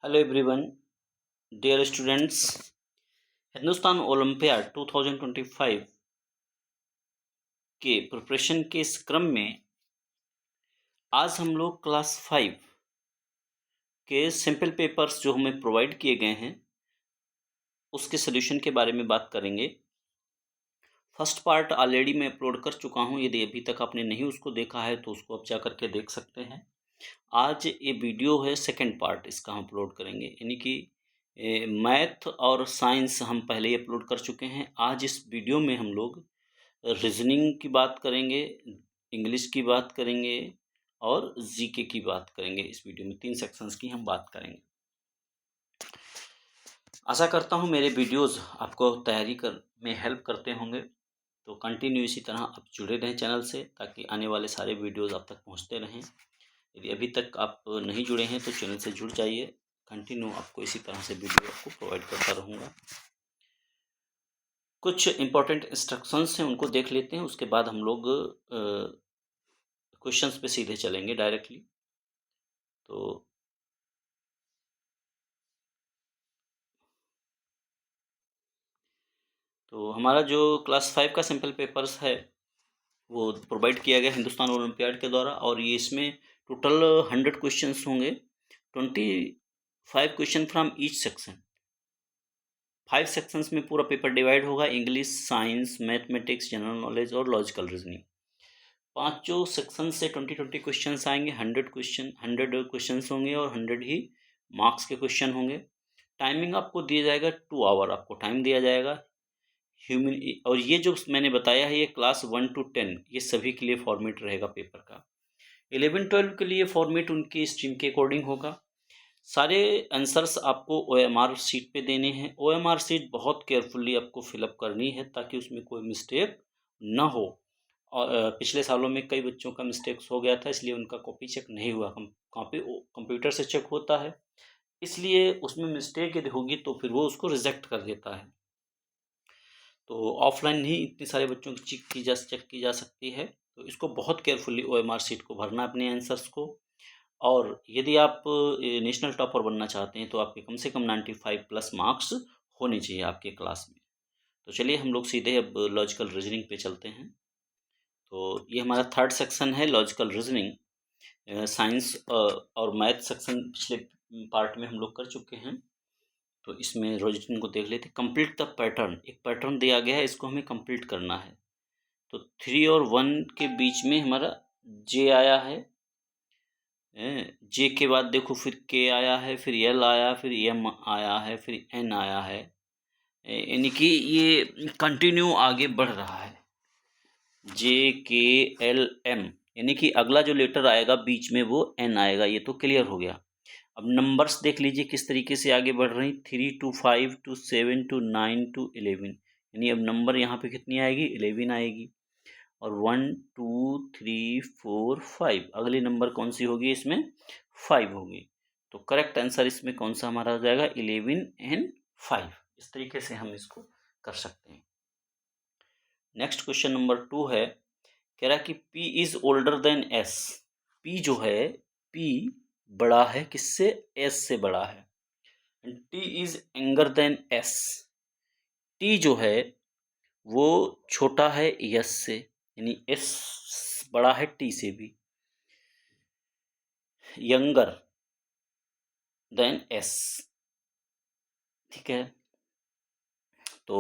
Hello everyone, dear students. Hindustan olympiad 2025 के preparation के इस क्रम में आज हम लोग क्लास 5 के सिंपल पेपर्स जो हमें प्रोवाइड किए गए हैं उसके सॉल्यूशन के बारे में बात करेंगे। फर्स्ट पार्ट ऑलरेडी मैं अपलोड कर चुका हूं, यदि अभी तक आपने नहीं उसको देखा है तो उसको आप जा करके देख सकते हैं। आज ये वीडियो है सेकंड पार्ट, इसका हम अपलोड करेंगे, यानी कि मैथ और साइंस हम पहले ही अपलोड कर चुके हैं। आज इस वीडियो में हम लोग रीजनिंग की बात करेंगे, इंग्लिश की बात करेंगे और जीके की बात करेंगे। इस वीडियो में 3 सेक्शंस की हम बात करेंगे। आशा करता हूँ मेरे वीडियोस आपको तैयारी कर में हेल्प करते होंगे, तो कंटिन्यू इसी तरह आप जुड़े रहें चैनल से, ताकि आने वाले सारे वीडियोस आप तक पहुँचते रहें। यदि अभी तक आप नहीं जुड़े हैं तो चैनल से जुड़ जाइए। कंटिन्यू आपको इसी तरह से वीडियो आपको प्रोवाइड करता रहूँगा। कुछ इम्पोर्टेंट इंस्ट्रक्शंस हैं, उनको देख लेते हैं, उसके बाद हम लोग क्वेश्चंस पे सीधे चलेंगे डायरेक्टली। तो हमारा जो क्लास 5 का सिंपल पेपर्स है वो प्रोवाइड किया गया हिंदुस्तान ओलंपियाड के द्वारा, और ये इसमें टोटल 100 क्वेश्चंस होंगे। 25 question from each section. 5 sections में पूरा पेपर डिवाइड होगा: English, science, mathematics, general knowledge और लॉजिकल रीजनिंग। पांचों सेक्शन से 20 क्वेश्चंस आएंगे। 100 क्वेश्चंस होंगे और 100 ही मार्क्स के क्वेश्चन होंगे। टाइमिंग आपको दिया जाएगा 2 आवर, आपको टाइम दिया जाएगा। और ये जो मैंने बताया है ये क्लास 1 to 10 ये सभी के लिए फॉर्मेट रहेगा पेपर का। 11-12 के लिए फॉर्मेट उनकी स्ट्रीम के अकॉर्डिंग होगा। सारे आंसर्स आपको OMR शीट पे देने हैं। OMR शीट बहुत केयरफुली आपको फिलअप करनी है ताकि उसमें कोई मिस्टेक ना हो। और पिछले सालों में कई बच्चों का मिस्टेक्स हो गया था, इसलिए उनका कॉपी चेक नहीं हुआ। कॉपी कंप्यूटर से चेक होता है, इसलिए उसमें मिस्टेक यदि होगी तो फिर वो उसको रिजेक्ट कर देता है। तो ऑफलाइन ही इतने सारे बच्चों की चेक की जा सकती है। तो इसको बहुत केयरफुली OMR शीट को भरना अपने आंसर्स को। और यदि आप नेशनल टॉपर बनना चाहते हैं तो आपके कम से कम 95 प्लस मार्क्स होने चाहिए आपके क्लास में। तो चलिए हम लोग सीधे अब लॉजिकल रीजनिंग पे चलते हैं। तो ये हमारा थर्ड सेक्शन है, लॉजिकल रीजनिंग। साइंस और मैथ सेक्शन पिछले पार्ट में हम लोग कर चुके हैं, तो इसमें रीजनिंग को देख लेते हैं। कंप्लीट द पैटर्न, एक पैटर्न दिया गया है, इसको हमें कंप्लीट करना है। तो 3 और 1 के बीच में हमारा जे आया है, जे के बाद देखो फिर के आया है, फिर एल आया, फिर एम आया है, फिर एन आया है, यानी कि ये कंटिन्यू आगे बढ़ रहा है। जे के एल एम, यानी कि अगला जो लेटर आएगा बीच में वो एन आएगा। ये तो क्लियर हो गया। अब नंबर्स देख लीजिए किस तरीके से आगे बढ़ रही। 3 to 5 to 7 to 9 to 11, यानी अब नंबर यहाँ पे कितनी आएगी, 11 आएगी। और 1 2 3 4 5, अगली नंबर कौन सी होगी इसमें, 5 होगी। तो करेक्ट आंसर इसमें कौन सा हमारा हो जाएगा, 11 and 5। इस तरीके से हम इसको कर सकते हैं। नेक्स्ट क्वेश्चन नंबर 2 है, कह रहा कि P is older than S। P जो है, P बड़ा है किससे, S से बड़ा है। T is younger than S। T जो है वो छोटा है S से, यानी S बड़ा है T से भी। यंगर देन S, ठीक है। तो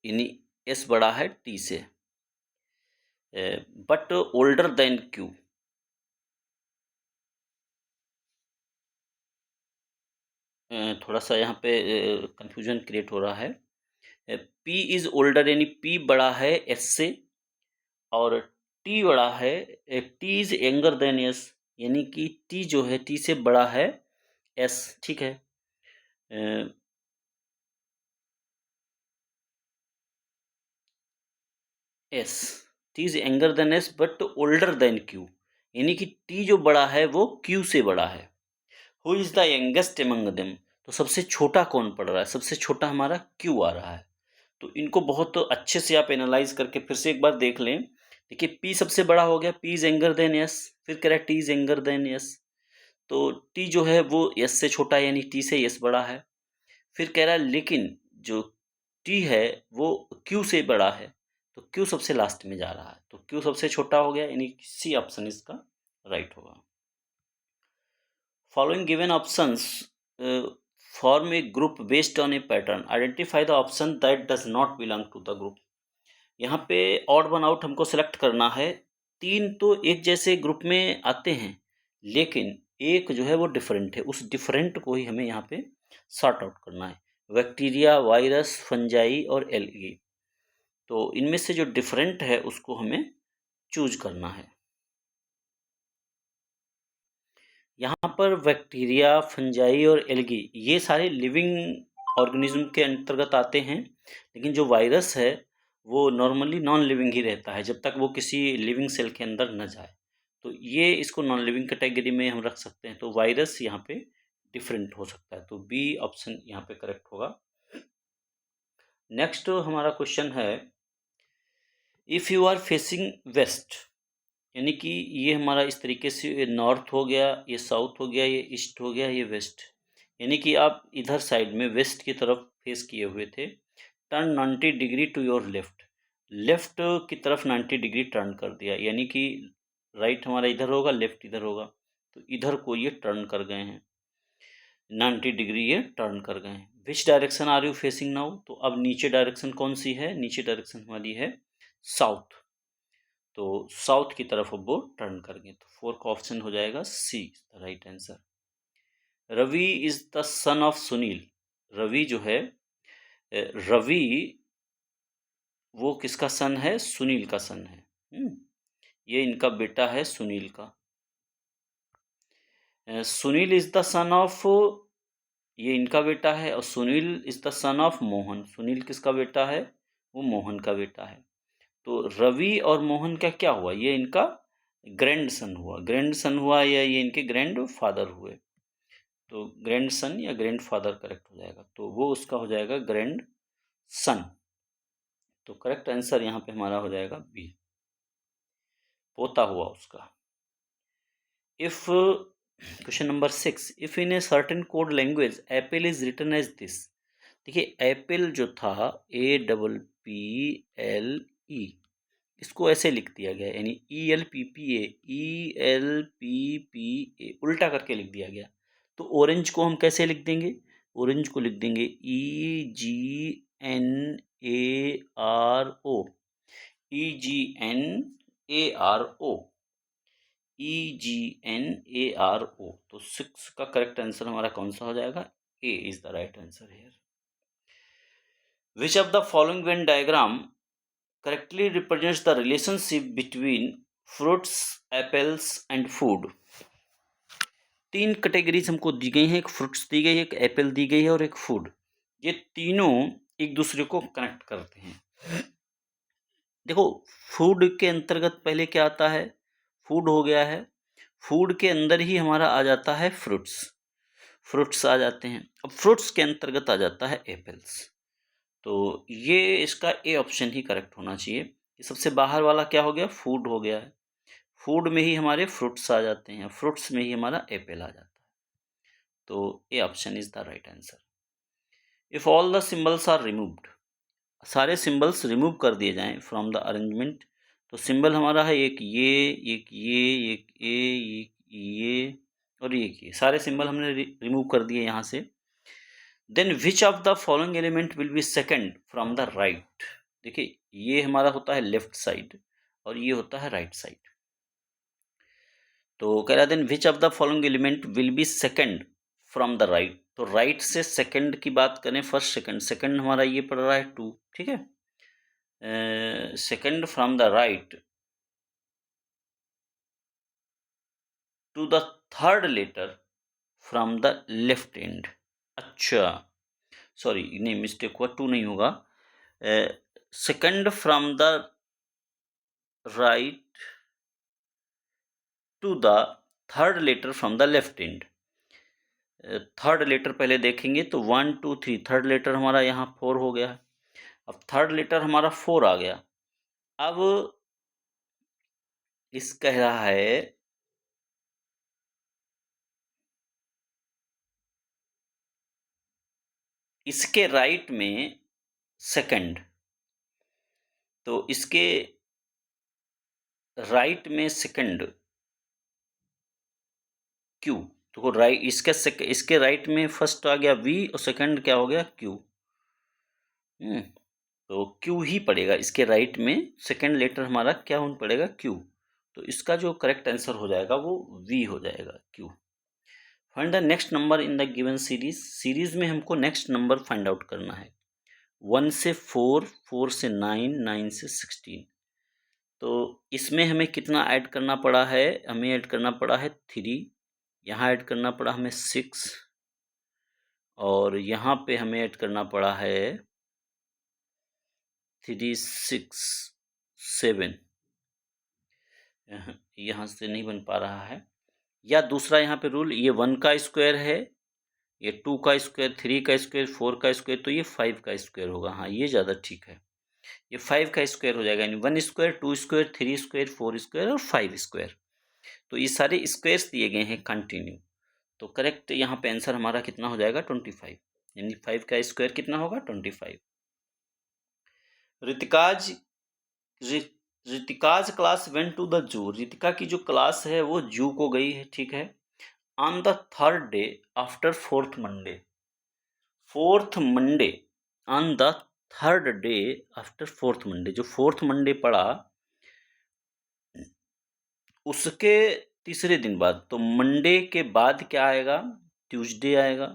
यानी S बड़ा है T से, बट ओल्डर देन Q। थोड़ा सा यहाँ पे कंफ्यूजन क्रिएट हो रहा है। P इज ओल्डर, यानी P बड़ा है S से, और T बड़ा है, T is younger than S, यानी कि T जो है T से बड़ा है S, ठीक है। S, T is younger than S but older than Q, यानी कि T जो बड़ा है वो Q से बड़ा है। Who is the youngest among them, तो सबसे छोटा कौन पड़ रहा है, सबसे छोटा हमारा Q आ रहा है। तो इनको बहुत अच्छे से आप एनालाइज करके फिर से एक बार देख लें। देखिए P सबसे बड़ा हो गया, P is younger than S, फिर कह रहा है T is younger than S। तो टी जो है वो एस से छोटा है, यानी टी से एस बड़ा है। फिर कह रहा है लेकिन जो टी है वो क्यू से बड़ा है, तो क्यू सबसे लास्ट में जा रहा है, तो क्यू सबसे छोटा हो गया, यानी सी ऑप्शन इसका राइट होगा। Following given options form a group based on a pattern, identify the option that does not belong to the group. यहाँ पे ऑड वन आउट हमको सेलेक्ट करना है। 3 तो एक जैसे ग्रुप में आते हैं, लेकिन एक जो है वो डिफरेंट है, उस डिफरेंट को ही हमें यहाँ पे सॉर्ट आउट करना है। बैक्टीरिया, वायरस, फंजाई और एलगी, तो इनमें से जो डिफरेंट है उसको हमें चूज करना है। यहाँ पर बैक्टीरिया, फंजाई और एल्गी ये सारे लिविंग ऑर्गेनिज्म के अंतर्गत आते हैं, लेकिन जो वायरस है वो नॉर्मली नॉन लिविंग ही रहता है जब तक वो किसी लिविंग सेल के अंदर न जाए, तो ये इसको नॉन लिविंग कैटेगरी में हम रख सकते हैं। तो वायरस यहाँ पे डिफरेंट हो सकता है, तो बी ऑप्शन यहाँ पे करेक्ट होगा। नेक्स्ट हमारा क्वेश्चन है, if you are facing west, यानी कि ये हमारा इस तरीके से नॉर्थ हो गया, ये साउथ हो गया, ये ईस्ट हो गया, ये वेस्ट, यानी कि आप इधर साइड में वेस्ट की तरफ फेस किए हुए थे। Turn 90 degree to your left, left की तरफ 90 डिग्री टर्न कर दिया, यानी कि राइट हमारा इधर होगा, लेफ्ट इधर होगा, तो इधर को ये टर्न कर गए हैं, 90 डिग्री ये टर्न कर गए हैं। Which direction are you facing now, तो अब नीचे डायरेक्शन कौन सी है, नीचे डायरेक्शन हमारी है साउथ, तो साउथ की तरफ अब वो टर्न कर गए, तो 4 का ऑप्शन हो जाएगा C the right answer. Ravi is the son of Sunil, Ravi जो है, रवि वो किसका सन है, सुनील का सन है। ये इनका बेटा है सुनील का। Sunil is the son of, ये इनका बेटा है, और Sunil is the son of Mohan, Sunil किसका बेटा है, वो मोहन का बेटा है। तो रवि और मोहन का क्या हुआ, ये इनका ग्रैंड सन हुआ, ग्रैंड सन हुआ या ये इनके ग्रैंड फादर हुए, तो ग्रैंड सन या ग्रैंड फादर करेक्ट हो जाएगा, तो वो उसका हो जाएगा ग्रैंड सन, तो करेक्ट आंसर यहाँ पे हमारा हो जाएगा बी, पोता हुआ उसका। If question number 6, if in a certain code language apple is written as this, देखिए एप्पल जो था APPLE, इसको ऐसे लिख दिया गया, यानी ELPPA उल्टा करके लिख दिया गया, तो ऑरेंज को हम कैसे लिख देंगे, ऑरेंज को लिख देंगे EGNARO, EGNARO, EGNARO, तो 6 का करेक्ट आंसर हमारा कौन सा हो जाएगा, A is the right answer here. Which of the following Venn diagram correctly represents the relationship between fruits, apples and food। 3 categories हमको दी गई हैं, एक फ्रूट्स दी गई है, एक एप्पल दी गई है और एक फूड, ये तीनों एक दूसरे को कनेक्ट करते हैं। देखो फूड के अंतर्गत पहले क्या आता है, फूड हो गया है, फूड के अंदर ही हमारा आ जाता है फ्रूट्स, फ्रूट्स आ जाते हैं, अब फ्रूट्स के अंतर्गत आ जाता है एप्पल्स, तो ये इसका ए ऑप्शन ही करेक्ट होना चाहिए। ये सबसे बाहर वाला क्या हो गया, फूड हो गया है, फूड में ही हमारे फ्रूट्स आ जाते हैं, फ्रूट्स में ही हमारा एप्पल आ जाता है, तो A option is the right answer. If all the symbols are removed, सारे सिंबल्स रिमूव कर दिए जाएं फ्रॉम द अरेंजमेंट, तो सिंबल हमारा है एक ये, एक ये, एक एक ये और एक ये, सारे सिंबल हमने रिमूव कर दिए यहाँ से। Then which of the following element will be second from the right, देखिए ये हमारा होता है लेफ्ट साइड और ये होता है राइट साइड, तो कह रहा है then which of the following element will be second from the right, तो राइट से सेकंड की बात करें, फर्स्ट सेकंड, सेकंड हमारा ये पड़ रहा है 2, ठीक है, second from the right to the third letter from the left end, अच्छा सॉरी नहीं मिस्टेक हुआ, 2 नहीं होगा, second from the right to the third letter from the left end, third letter पहले देखेंगे तो 1 2 3, थर्ड लेटर हमारा यहाँ 4 हो गया है, अब थर्ड लेटर हमारा 4 आ गया, अब इस कह रहा है इसके राइट में सेकंड, तो इसके राइट में सेकंड क्यू, तो राइट इसके राइट में फर्स्ट आ गया वी और सेकंड क्या हो गया क्यू। तो क्यू ही पड़ेगा, इसके राइट में सेकंड लेटर हमारा क्या होना पड़ेगा क्यू। तो इसका जो करेक्ट आंसर हो जाएगा वो वी हो जाएगा, Q. Find the next number in the given series में हमको नेक्स्ट नंबर फाइंड आउट करना है। 1 से 4, 4 से 9, 9 से 16। तो इसमें हमें कितना ऐड करना पड़ा है, हमें ऐड करना पड़ा है 3, यहाँ ऐड करना पड़ा हमें 6, और यहाँ पे हमें ऐड करना पड़ा है 3, 6, 7। यहाँ से नहीं बन पा रहा है, या दूसरा यहाँ पे रूल, ये 1 का स्क्वायर है, ये 2 का स्क्वायर, 3 का स्क्वायर, 4 का स्क्वायर, तो ये 5 का स्क्वायर होगा। हाँ, ये ज़्यादा ठीक है, ये 5 का स्क्वायर हो जाएगा, यानी 1 स्क्वायर, 2 स्क्वायर, 3 स्क्वायर, 4 स्क्वायर और 5 स्क्वायर। तो ये सारे स्क्वायर्स दिए गए हैं कंटिन्यू। तो करेक्ट यहाँ पे आंसर हमारा कितना हो जाएगा 25, यानी 5 का स्क्वायर कितना होगा 25। Ritika's Ritika's class went to the zoo, Ritika की जो क्लास है वो जू को गई है, ठीक है। On the third day after fourth Monday, fourth Monday, on the third day after fourth Monday, जो फोर्थ मंडे पड़ा उसके तीसरे दिन बाद, तो मंडे के बाद क्या आएगा, ट्यूसडे आएगा,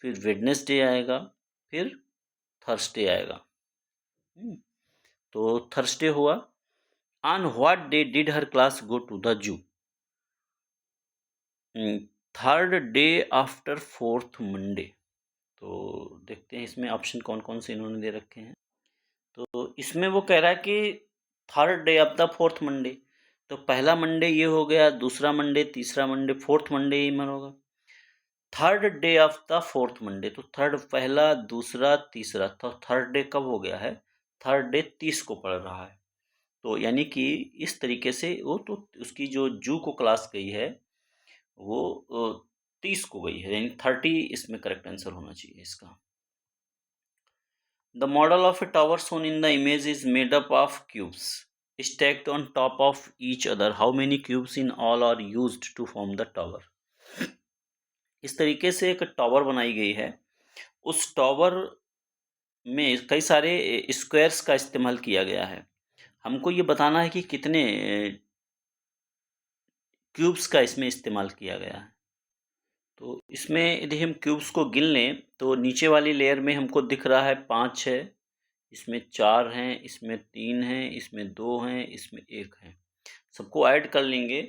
फिर वेडनेसडे आएगा, फिर थर्सडे आएगा। तो थर्सडे हुआ। On what day did her class go to the zoo, third day after fourth Monday. तो देखते हैं इसमें ऑप्शन कौन कौन से इन्होंने दे रखे हैं। तो इसमें वो कह रहा है कि third day of the fourth Monday, तो पहला मंडे ये हो गया, दूसरा मंडे, तीसरा मंडे, फोर्थ मंडे ही मन होगा। Third day of the fourth Monday, तो थर्ड पहला, दूसरा, तीसरा, तो थर्ड डे कब हो गया है, थर्ड डे 30 को पड़ रहा है। तो यानी कि इस तरीके से वो, तो उसकी जो जू को क्लास गई है वो 30 को गई है, यानी 30 इसमें करेक्ट आंसर होना चाहिए इसका। The model of a tower shown in the image is made up of cubes stacked on top of each other. How many cubes in all are used to form the tower? इस तरीके से एक tower बनाई गई है, उस tower में कई सारे स्क्वायर्स का इस्तेमाल किया गया है। हमको ये बताना है कि कितने क्यूब्स का इसमें इस्तेमाल किया गया है। तो इसमें यदि हम क्यूब्स को गिन लें तो नीचे वाली लेयर में हमको दिख रहा है 5 है, इसमें 4 हैं, इसमें 3 हैं, इसमें 2 हैं, इसमें 1 है। सबको ऐड कर लेंगे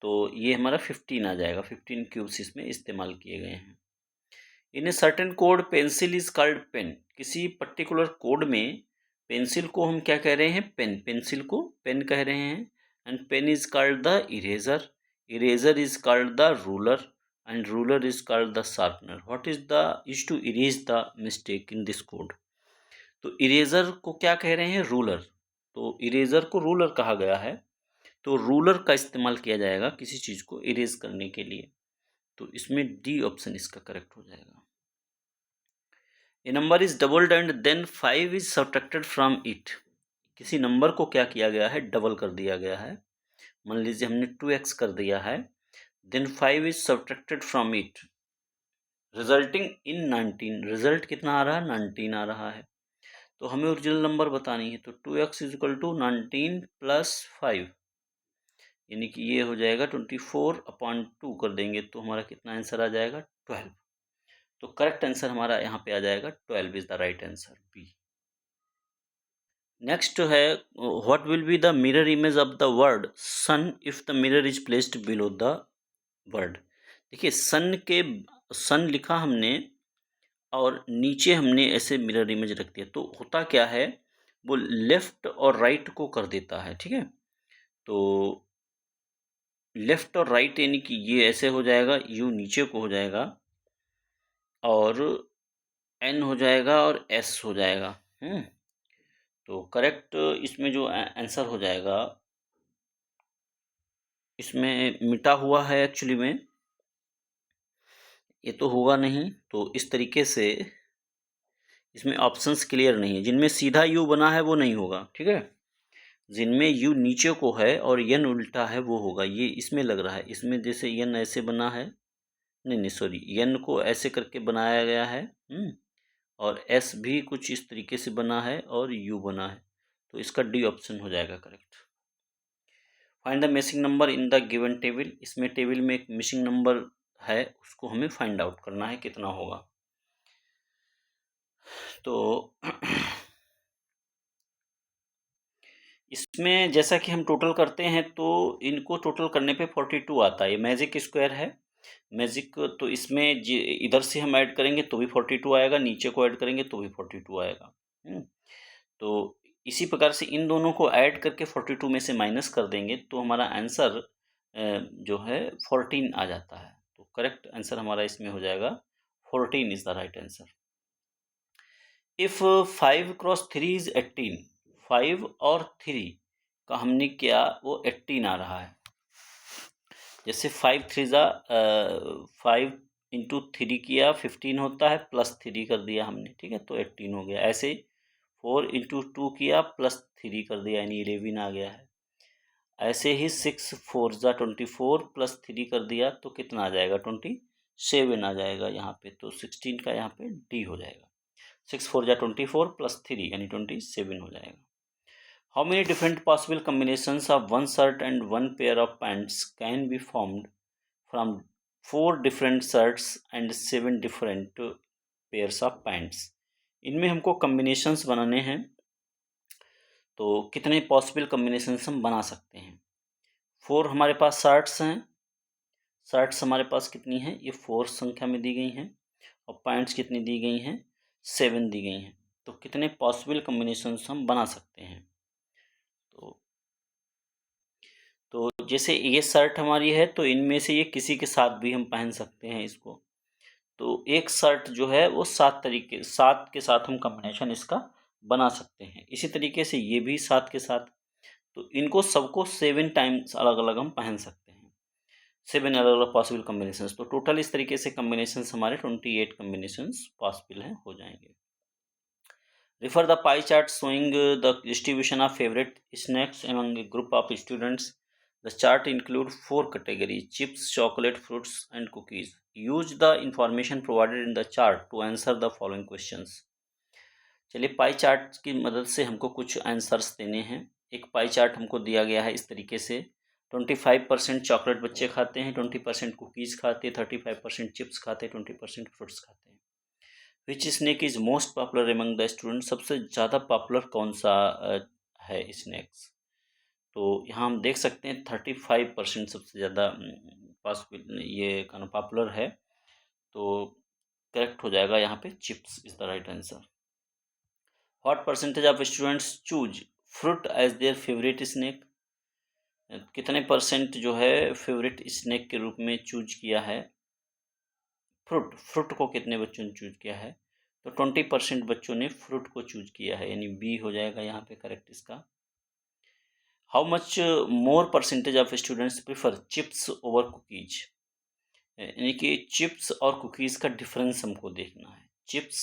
तो ये हमारा 15 आ जाएगा। 15 क्यूब्स इसमें इस्तेमाल किए गए हैं। In a certain code pencil is called pen, किसी पर्टिकुलर कोड में पेंसिल को हम क्या कह रहे हैं, पेन, पेंसिल को पेन कह रहे हैं। And pen is called the eraser, eraser is called the ruler, and ruler is called the sharpener. What is the use to erase the mistake in this code. तो eraser को क्या कह रहे हैं, रूलर, तो इरेजर को ruler कहा गया है, तो रूलर का इस्तेमाल किया जाएगा किसी चीज़ को इरेज करने के लिए। तो इसमें डी ऑप्शन इसका करेक्ट हो जाएगा। A number is doubled and then 5 is subtracted from it, किसी नंबर को क्या किया गया है, डबल कर दिया गया है। मान लीजिए हमने 2x कर दिया है, then 5 is subtracted from it resulting in 19, result कितना आ रहा है, 19 आ रहा है। तो हमें ओरिजिनल नंबर बतानी है, तो 2x is equal to 19 plus 5, यानी कि ये हो जाएगा 24/2 कर देंगे तो हमारा कितना आंसर आ जाएगा 12। तो करेक्ट आंसर हमारा यहाँ पे आ जाएगा 12 is the right answer, B. Next है what will be the mirror image of the word sun if the mirror is placed below the word. देखिए सन लिखा हमने और नीचे हमने ऐसे मिरर इमेज रख दिया, तो होता क्या है, वो लेफ्ट और राइट को कर देता है, ठीक है। तो लेफ्ट और राइट यानी कि ये ऐसे हो जाएगा, यू नीचे को हो जाएगा और एन हो जाएगा और एस हो जाएगा। तो करेक्ट इसमें जो आंसर हो जाएगा, इसमें मिटा हुआ है एक्चुअली में, ये तो होगा नहीं। तो इस तरीके से इसमें ऑप्शंस क्लियर नहीं है। जिनमें सीधा यू बना है वो नहीं होगा, ठीक है। जिनमें यू नीचे को है और यन उल्टा है वो होगा। ये इसमें लग रहा है, इसमें जैसे यन ऐसे बना है, नहीं नहीं सॉरी, यन को ऐसे करके बनाया गया है, और एस भी कुछ इस तरीके से बना है और यू बना है, तो इसका डी ऑप्शन हो जाएगा correct. Find the missing number in the given table. इसमें टेबल में एक मिसिंग नंबर है, उसको हमें फाइंड आउट करना है कितना होगा। तो इसमें जैसा कि हम टोटल करते हैं तो इनको टोटल करने पे 42 आता है। ये मैजिक स्क्वायर है, मैजिक, तो इसमें इधर से हम ऐड करेंगे तो भी 42 आएगा, नीचे को ऐड करेंगे तो भी 42 आएगा। तो इसी प्रकार से इन दोनों को ऐड करके 42 में से माइनस कर देंगे तो हमारा आंसर जो है 14 आ जाता है। तो करेक्ट आंसर हमारा इसमें हो जाएगा 14 is the right answer. If 5 cross 3 is 18, 5 और 3 का हमने किया वो 18 आ रहा है। जैसे 5 3 जा 5 इंटू 3 किया 15 होता है, प्लस 3 कर दिया हमने, ठीक है, तो 18 हो गया। ऐसे 4 इंटू 2 किया प्लस 3 कर दिया यानी 11 आ गया है। ऐसे ही 6 4 जा 24 प्लस 3 कर दिया तो कितना आ जाएगा 27 आ जाएगा यहाँ पे। तो 16 का यहाँ पे डी हो जाएगा। 6 4 जा 24 प्लस 3 यानी 27 हो जाएगा। How many different possible combinations of one shirt and one pair of pants can be formed from 4 different shirts and 7 different pairs of pants. इनमें हमको कम्बिनेशंस बनाने हैं, तो कितने पॉसिबल कम्बिनेशंस हम बना सकते हैं। 4 हमारे पास शर्ट्स हैं, शर्ट्स हमारे पास कितनी हैं, ये 4 संख्या में दी गई हैं, और पैंट्स कितनी दी गई हैं, 7 दी गई हैं। तो कितने पॉसिबल कम्बिनेशंस हम बना सकते हैं। तो जैसे ये शर्ट हमारी है तो इनमें से ये किसी के साथ भी हम पहन सकते हैं इसको। तो एक शर्ट जो है वो 7 के साथ हम कॉम्बिनेशन इसका बना सकते हैं। इसी तरीके से ये भी 7 के साथ, तो इनको सबको 7 टाइम्स अलग अलग हम पहन सकते हैं, 7 अलग अलग पॉसिबल कॉम्बिनेशंस। तो टोटल इस तरीके से कॉम्बिनेशंस हमारे 28 कॉम्बिनेशंस पॉसिबल हैं, हो जाएंगे। Refer the pie chart showing the distribution of favorite snacks among a group of students. The chart includes 4 categories: chips, chocolate, fruits, and cookies. Use the information provided in the chart to answer the following questions. चलिए pie chart की मदद से हमको कुछ answers देने हैं। एक pie chart हमको दिया गया है इस तरीके से, 25% चॉकलेट बच्चे खाते हैं, 20% कुकीज़ खाते हैं, 35% चिप्स खाते हैं, 20% फ्रूट्स खाते हैं। Which snack is most popular among the student, सबसे ज़्यादा पॉपुलर कौन सा है स्नैक्स। तो यहाँ हम देख सकते हैं 35% सबसे ज़्यादा पॉसिबल ये पॉपुलर है, तो करेक्ट हो जाएगा यहाँ पे chips is the right answer. What percentage of students choose fruit as their favourite snack, कितने परसेंट जो है फेवरेट स्नैक के रूप में चूज किया है फ्रूट को, कितने बच्चों ने चूज किया है। तो 20% बच्चों ने फ्रूट को चूज किया है, यानी बी हो जाएगा यहाँ पे करेक्ट इसका। How much more percentage of students prefer chips over cookies, यानी कि चिप्स और कुकीज़ का डिफरेंस हमको देखना है। चिप्स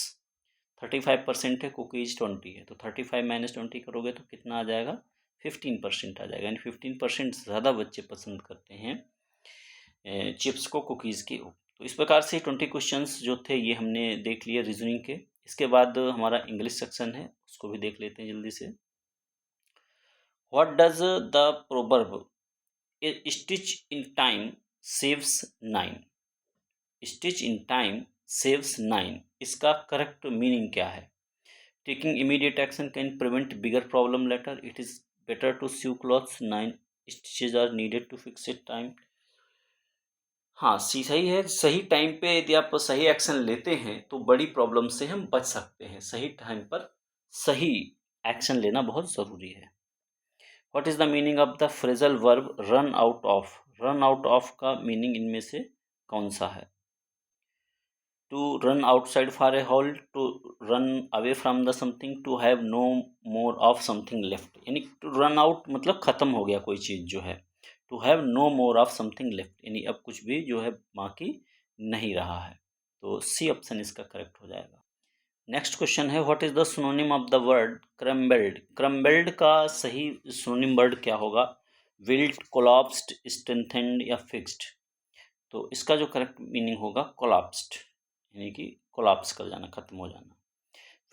35% है, कुकीज़ 20 है, तो 35 माइनस 20 करोगे तो कितना आ जाएगा 15% आ जाएगा, यानी 15% ज़्यादा बच्चे पसंद करते हैं चिप्स को कुकीज़ के ऊपर। तो इस प्रकार से 20 क्वेश्चंस जो थे ये हमने देख लिए रीजनिंग के। इसके बाद हमारा इंग्लिश सेक्शन है, उसको भी देख लेते हैं जल्दी से। What does the proverb stitch in time saves 9, stitch in time saves 9, इसका करेक्ट मीनिंग क्या है। Taking immediate action can prevent bigger problem later, it is better to sew clothes, 9 stitches are needed to fix it time. हाँ सही है, सही time पे यदि आप सही एक्शन लेते हैं तो बड़ी प्रॉब्लम से हम बच सकते हैं। सही टाइम पर सही एक्शन लेना बहुत ज़रूरी है। What is the meaning of the phrasal verb run out of, run out of का मीनिंग इनमें से कौन सा है। To run outside for a hall, to run away from the something, to have no more of something left, यानी to run out मतलब ख़त्म हो गया कोई चीज़ जो है। To have no more of something left, यानी अब कुछ भी जो है बाकी नहीं रहा है। तो सी ऑप्शन इसका करेक्ट हो जाएगा। नेक्स्ट क्वेश्चन है what is the synonym of the word crumbled. Crumbled का सही सिनोनिम वर्ड क्या होगा? विल्ट, कोलैप्स्ड, स्ट्रेंथेंड या फिक्स्ड। तो इसका जो करेक्ट मीनिंग होगा कोलैप्स्ड, यानी कि कोलैप्स कर जाना, खत्म हो जाना।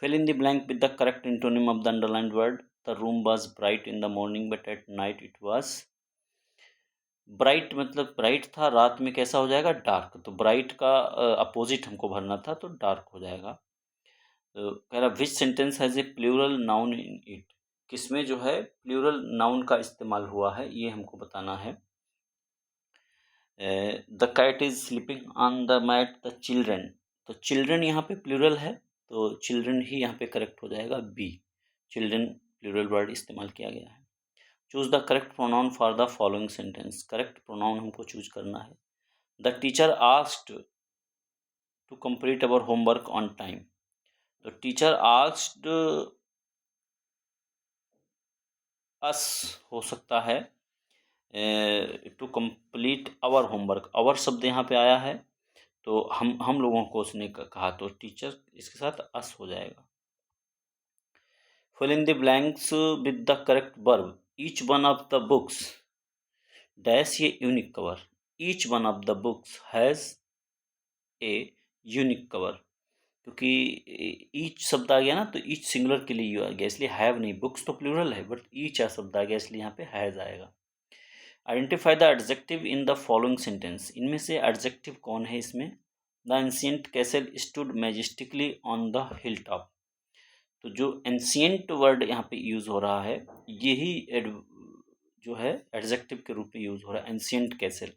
Fill in the blank with the correct antonym of the underlined word. The room was bright in the morning but at night it was. Bright मतलब ब्राइट था, रात में कैसा हो जाएगा? डार्क। तो ब्राइट का अपोजिट हमको भरना था, तो डार्क हो जाएगा। कह रहा which sentence has a plural noun in it. किसमें जो है प्लूरल नाउन का इस्तेमाल हुआ है, ये हमको बताना है। The cat is sleeping on the mat the children. तो चिल्ड्रन यहाँ पे प्लूरल है, तो चिल्ड्रन ही यहाँ पे करेक्ट हो जाएगा, बी। चिल्ड्रन प्लूरल वर्ड इस्तेमाल किया गया है। Choose the correct pronoun for the following sentence. Correct pronoun हमको चूज करना है। The teacher asked to complete our homework on time. तो टीचर आस्क्ड अस हो सकता है to complete our homework. Our शब्द यहाँ पे आया है, तो हम लोगों को उसने कहा, तो टीचर इसके साथ अस हो जाएगा। Fill in the blanks with the correct verb. Each one of the books dash ये unique cover. Each one of the books has a unique cover. क्योंकि ईच शब्द आ गया ना, तो ईच सिंगुलर के लिए आ गया, इसलिए हैव नहीं। बुक्स तो प्लूरल है, बट ईच शब्द आ गया, इसलिए यहाँ पे हैज़ आएगा। Identify the adjective in the following sentence. इनमें से एडजेक्टिव कौन है इसमें? The ancient castle stood majestically on the hill top. तो जो एंशिएंट वर्ड यहाँ पे यूज़ हो रहा है, यही जो है एडजेक्टिव के रूप में यूज़ हो रहा है, एंशिएंट कैसल।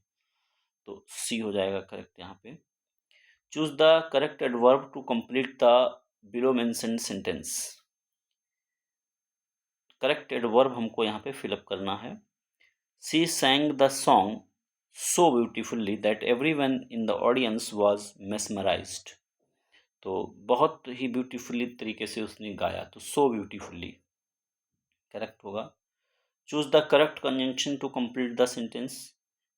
तो सी हो जाएगा करेक्ट यहाँ पे। Choose the correct adverb to complete the below mentioned sentence. Correct adverb हमको यहाँ पे फिलअप करना है। She sang the song so beautifully that everyone in the audience was mesmerized। तो बहुत ही ब्यूटीफुली तरीके से उसने गाया, तो so beautifully करेक्ट होगा। Choose the correct conjunction to complete the sentence.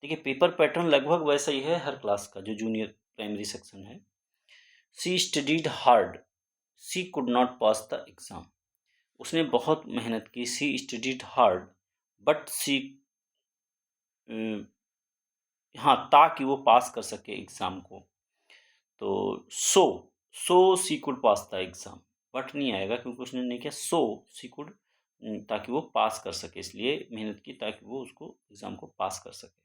देखिए पेपर पैटर्न लगभग वैसा ही है हर क्लास का, जो जूनियर प्राइमरी सेक्शन है। She studied hard, she could not pass the exam. उसने बहुत मेहनत की, she studied hard but she, हाँ, ताकि वो पास कर सके एग्ज़ाम को। तो so she could pass the exam, but नहीं आएगा क्योंकि उसने नहीं किया। सो सी कुड, ताकि वो पास कर सके, इसलिए मेहनत की ताकि वो उसको एग्ज़ाम को पास कर सके।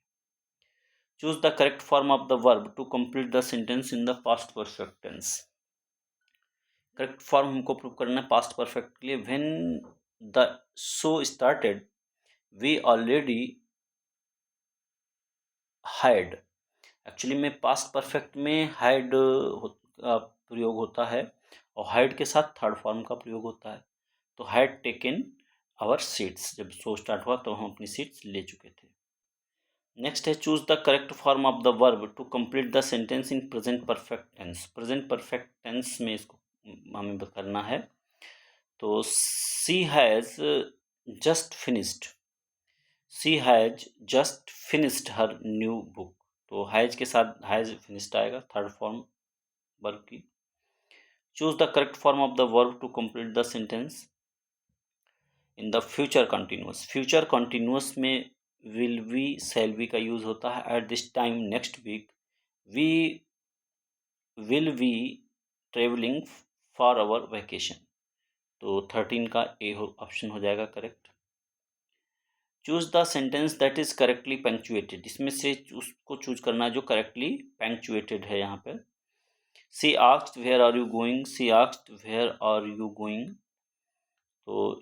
Choose the correct form of the verb to complete the sentence in the past perfect tense. Correct form हमको प्रूव करना है पास्ट परफेक्ट के लिए। When the show started we already had. Actually में past perfect में had का प्रयोग होता है, और हैड के साथ थर्ड फॉर्म का प्रयोग होता है। तो हैड टेकन आवर सीट्स, जब शो स्टार्ट हुआ तो हम अपनी सीट्स ले चुके थे। नेक्स्ट है choose the correct form of the verb to complete the sentence in present perfect tense. Present perfect tense में इसको हमें करना है। तो she has just finished, she has just finished her new book. तो हैज के साथ हैज फिनिश्ड आएगा, थर्ड फॉर्म वर्ब की। Choose the correct form of the verb to complete the sentence in the future continuous. Future continuous में will we, shell we का use होता है। At this time next week we will we travelling for our vacation. तो 13 का A option हो जाएगा करेक्ट। Choose the sentence that is correctly punctuated. इसमें से उसको चूज करना जो करेक्टली पंक्चुएटेड है। यहाँ पे she asked where are you going, she asked where are you going. तो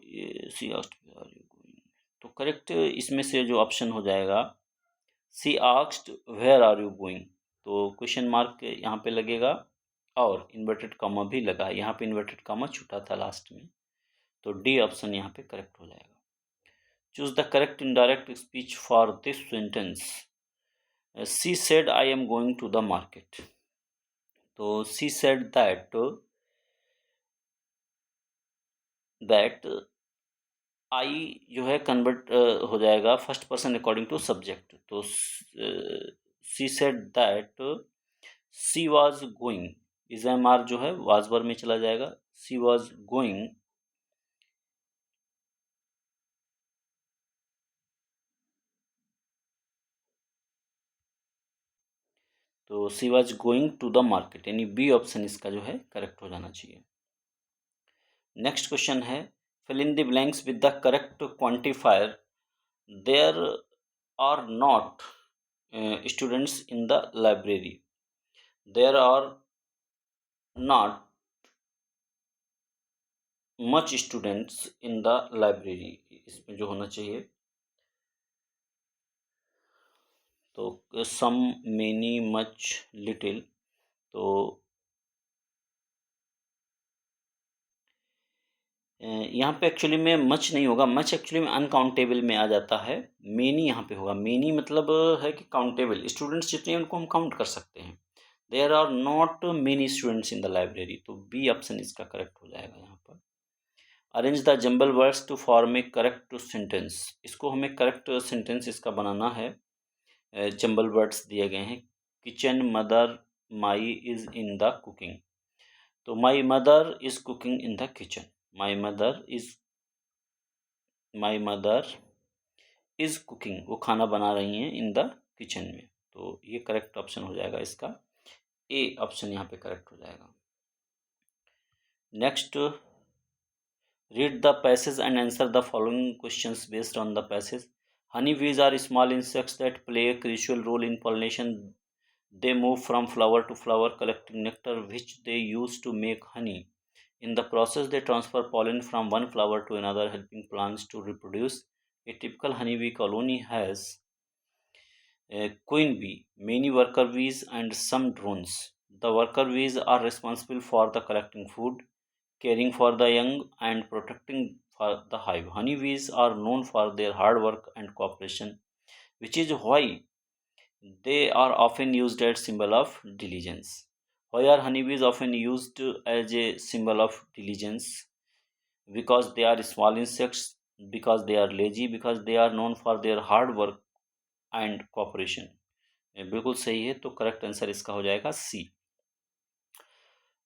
she asked where are you going, तो करेक्ट इसमें से जो ऑप्शन हो जाएगा she asked where are you going. तो क्वेश्चन मार्क यहाँ पे लगेगा, और इन्वर्टेड कॉमा भी लगा है। यहाँ पे इन्वर्टेड कॉमा छूटा था लास्ट में, तो डी ऑप्शन यहाँ पे करेक्ट हो जाएगा। Choose the correct indirect speech for this sentence. She said, I am going to the market. तो she said that I जो है कन्वर्ट हो जाएगा first person according to subject. तो she said that she was going, is am are जो है was verb में चला जाएगा। शी वॉज गोइंग तो she was going to the market, यानी बी ऑप्शन इसका जो है करेक्ट हो जाना चाहिए। नेक्स्ट क्वेश्चन है fill in the blanks with the correct quantifier there are not students in the library, there are not much students in the library, इसमें जो होना चाहिए तो सम, मेनी, मच, लिटिल। तो यहाँ पे एक्चुअली में मच नहीं होगा, मच एक्चुअली में अनकाउंटेबल में आ जाता है, मेनी यहाँ पे होगा। मेनी मतलब है कि काउंटेबल, स्टूडेंट्स जितने हैं उनको हम काउंट कर सकते हैं। There are not many students in the library, तो बी ऑप्शन इसका करेक्ट हो जाएगा यहाँ पर। Arrange the jumble words to form a correct sentence, इसको हमें करेक्ट सेंटेंस इसका बनाना है। जंबल वर्ड्स दिए गए हैं, kitchen, mother, my is in the cooking. तो my mother is cooking in the kitchen, my mother is cooking, वो खाना बना रही हैं इन द किचन में। तो ये करेक्ट ऑप्शन हो जाएगा इसका, ए ऑप्शन यहाँ पे करेक्ट हो जाएगा। Next, read the passage and answer the following questions based on the passage. Honey bees are small insects that play a crucial role in pollination. They move from flower to flower collecting nectar which they use to make honey. In the process, they transfer pollen from one flower to another, helping plants to reproduce. A typical honeybee colony has a queen bee, many worker bees, and some drones. The worker bees are responsible for the collecting food, caring for the young, and protecting for the hive. Honeybees are known for their hard work and cooperation, which is why they are often used as symbol of diligence. Why are honeybees often used as a symbol of diligence? Because they are small insects, because they are lazy, because they are known for their hard work and cooperation. बिल्कुल सही है, तो correct answer इसका हो जाएगा सी।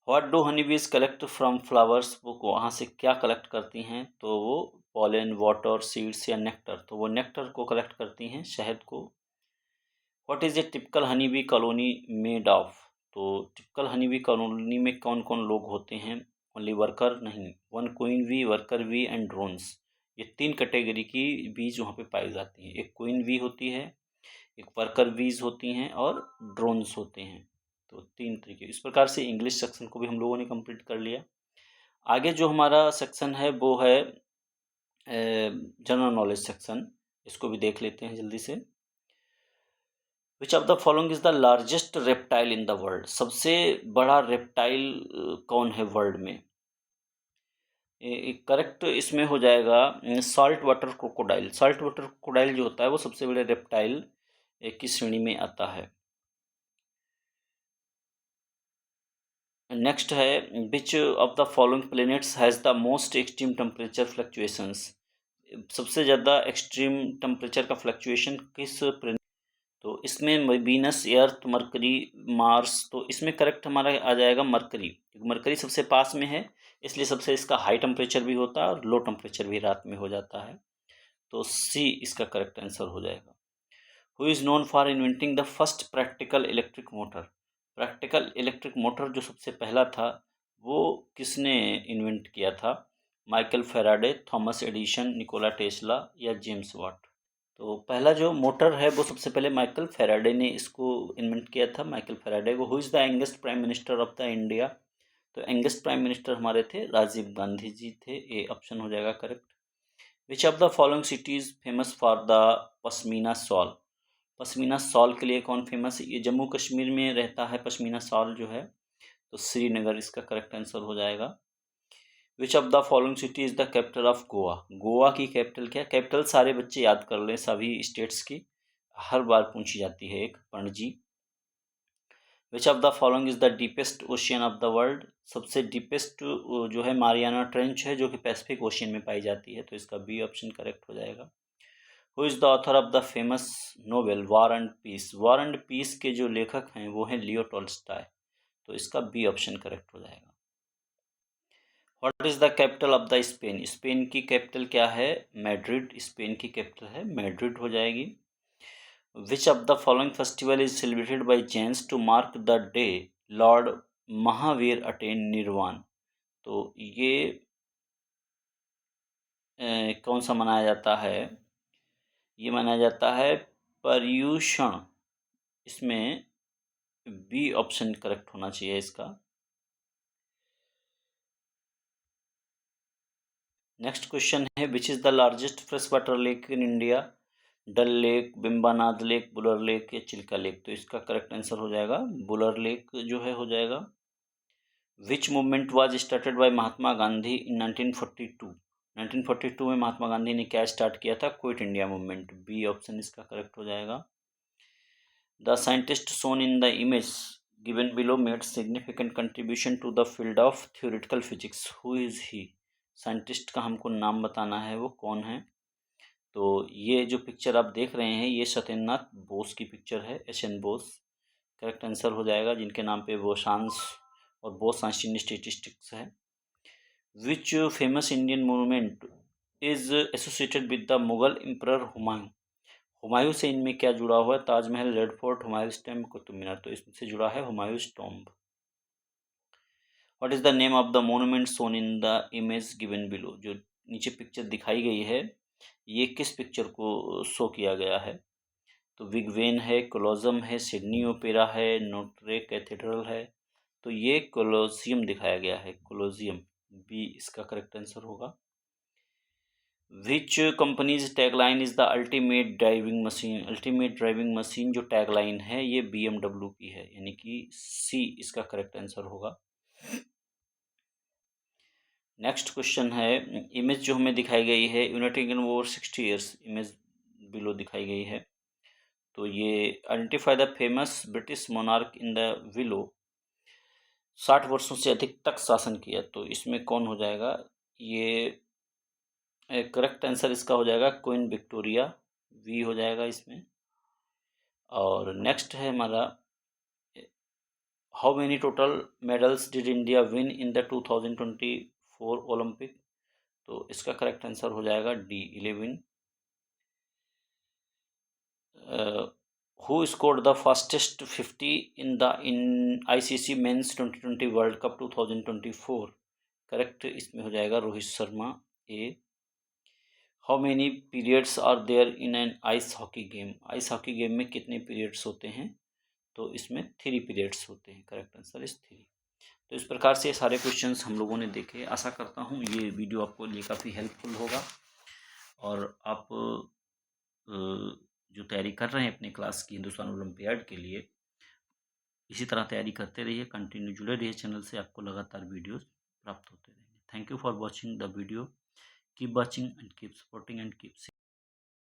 What do Honey बीज collect from flowers, वो वहाँ से क्या कलेक्ट करती हैं? तो वो पॉलन, वाटर, सीड्स या नेक्टर, तो वो नेक्टर को कलेक्ट करती हैं, शहद को। What is a typical honey bee colony made of, तो टिपिकल हनी बी कॉलोनी में कौन कौन लोग होते हैं? ओनली वर्कर नहीं, one queen bee, worker bee and drones, ये तीन कैटेगरी की बीज वहाँ पे पाई जाती हैं। एक क्वीन बी होती है, एक वर्कर बीज होती हैं और ड्रोन्स होते हैं। तो तीन तरीके, इस प्रकार से इंग्लिश सेक्शन को भी हम लोगों ने कंप्लीट कर लिया। आगे जो हमारा सेक्शन है वो है जनरल नॉलेज सेक्शन, इसको भी देख लेते हैं जल्दी से। विच of the following is the largest reptile in the world, सबसे बड़ा रेप्टाइल कौन है वर्ल्ड में? करेक्ट इसमें हो जाएगा salt water crocodile. Salt water crocodile जो होता है वो सबसे बड़े रेप्टाइल की श्रेणी में आता है। नेक्स्ट है विच of the following planets has the most extreme temperature fluctuations, सबसे ज़्यादा एक्सट्रीम टेम्परेचर का फ्लक्चुएशन किस प्लैनेट? तो इसमें वीनस, अर्थ, मरकरी, मार्स, तो इसमें करेक्ट हमारा आ जाएगा मरकरी, क्योंकि मरकरी सबसे पास में है, इसलिए सबसे इसका हाई टेम्परेचर भी होता है और लो टेम्परेचर भी रात में हो जाता है। तो सी इसका करेक्ट आंसर हो जाएगा। Who is known for inventing the first practical electric motor, practical electric motor जो सबसे पहला था वो किसने इन्वेंट किया था? Michael Faraday, Thomas Edison, Nikola Tesla या जेम्स वाट? तो पहला जो मोटर है वो सबसे पहले माइकल फेराडे ने इसको इन्वेंट किया था, माइकल फेराडे को। Who is the youngest prime minister of the India, तो यंगेस्ट प्राइम मिनिस्टर हमारे थे राजीव गांधी जी थे, ए ऑप्शन हो जाएगा correct. Which of the following cities famous for the pashmina shawl, pashmina shawl के लिए कौन फेमस है? ये जम्मू कश्मीर में रहता है पश्मीना शॉल जो है, तो श्रीनगर इसका करेक्ट आंसर हो जाएगा। विच of the following city is the capital of Goa, Goa की कैपिटल क्या? कैपिटल सारे बच्चे याद कर लें सभी स्टेट्स की, हर बार पूछी जाती है एक, पणजी। विच of the following is the deepest ocean of the world, सबसे डीपेस्ट जो है मारियाना ट्रेंच है जो कि पैसिफिक ओशियन में पाई जाती है, तो इसका बी ऑप्शन करेक्ट हो जाएगा। Who is the author of the famous novel war and peace, war and peace के जो लेखक हैं वो हैं लियो टॉल्स्टॉय, तो इसका बी ऑप्शन करेक्ट हो जाएगा। What is the capital of the Spain? Spain की कैपिटल क्या है? मैड्रिड। स्पेन की कैपिटल है मैड्रिड हो जाएगी। Which of the following festival is celebrated by Jains to mark the day lord Mahavir attain nirvana? तो ये कौन सा मनाया जाता है? ये मनाया जाता है पर्युषण। इसमें बी ऑप्शन करेक्ट होना चाहिए इसका। नेक्स्ट क्वेश्चन है which is the largest fresh water lake in India? Dal lake, Vembanad lake, Wular lake या चिल्का लेक? तो इसका करेक्ट आंसर हो जाएगा बुलर लेक जो है हो जाएगा। Which movement was started by Mahatma Gandhi in 1942? 1942 में महात्मा गांधी ने क्या स्टार्ट किया था? Quit India movement. B option इसका करेक्ट हो जाएगा। The scientist shown in the image given below made significant contribution to the field of theoretical physics. Who is he? Scientist का हमको नाम बताना है, वो कौन है? तो ये जो पिक्चर आप देख रहे हैं ये सत्येंद्रनाथ बोस की पिक्चर है, एस.एन. बोस करेक्ट आंसर हो जाएगा, जिनके नाम पे बोसांस और बोस आइंस्टीन स्टैटिस्टिक्स है। Which famous Indian monument is associated with the Mughal emperor Humayun? Humayun से इनमें क्या जुड़ा हुआ है? Taj Mahal, Red Fort, Humayun's tomb, Qutub Minar. तो इससे जुड़ा है Humayun's tomb. What is the name of the monument shown in the image given below? जो नीचे पिक्चर दिखाई गई है ये किस पिक्चर को शो किया गया है? तो बिग वेन है, कोलोजम है, सिडनी ओपेरा है, नोट्रे कैथेड्रल है। तो ये कोलोसियम दिखाया गया है, कोलोसियम। बी इसका करेक्ट आंसर होगा। विच companies tagline is the ultimate driving machine? Ultimate driving machine जो टैगलाइन है ये BMW की है, यानी कि सी इसका करेक्ट आंसर होगा। नेक्स्ट क्वेश्चन है, इमेज जो हमें दिखाई गई है United kingdom over 60 years, image below दिखाई गई है। तो ये identify the famous British monarch in the willow, 60 वर्षों से अधिक तक शासन किया। तो इसमें कौन हो जाएगा? ये करेक्ट आंसर इसका हो जाएगा क्वीन विक्टोरिया। वी हो जाएगा इसमें। और नेक्स्ट है हमारा, how many total medals did India win in the 2024 Olympic? तो इसका करेक्ट आंसर हो जाएगा D 11। Who scored the fastest 50 इन ICC men's 2020 world cup 2024? Correct इसमें हो जाएगा Rohit Sharma, A. How many periods are there in an ice hockey game? Ice hockey game में कितने पीरियड्स होते हैं? तो इसमें 3 पीरियड्स होते हैं, करेक्ट आंसर इज 3। तो इस प्रकार से सारे क्वेश्चंस हम लोगों ने देखे। आशा करता हूँ ये वीडियो आपको लिए काफ़ी हेल्पफुल होगा और आप जो तैयारी कर रहे हैं अपने क्लास की हिंदुस्तान ओलंपियाड के लिए, इसी तरह तैयारी करते रहिए, कंटिन्यू जुड़े रहिए चैनल से, आपको लगातार वीडियोस प्राप्त होते रहेंगे। Thank you for watching the video, keep watching and keep supporting and keep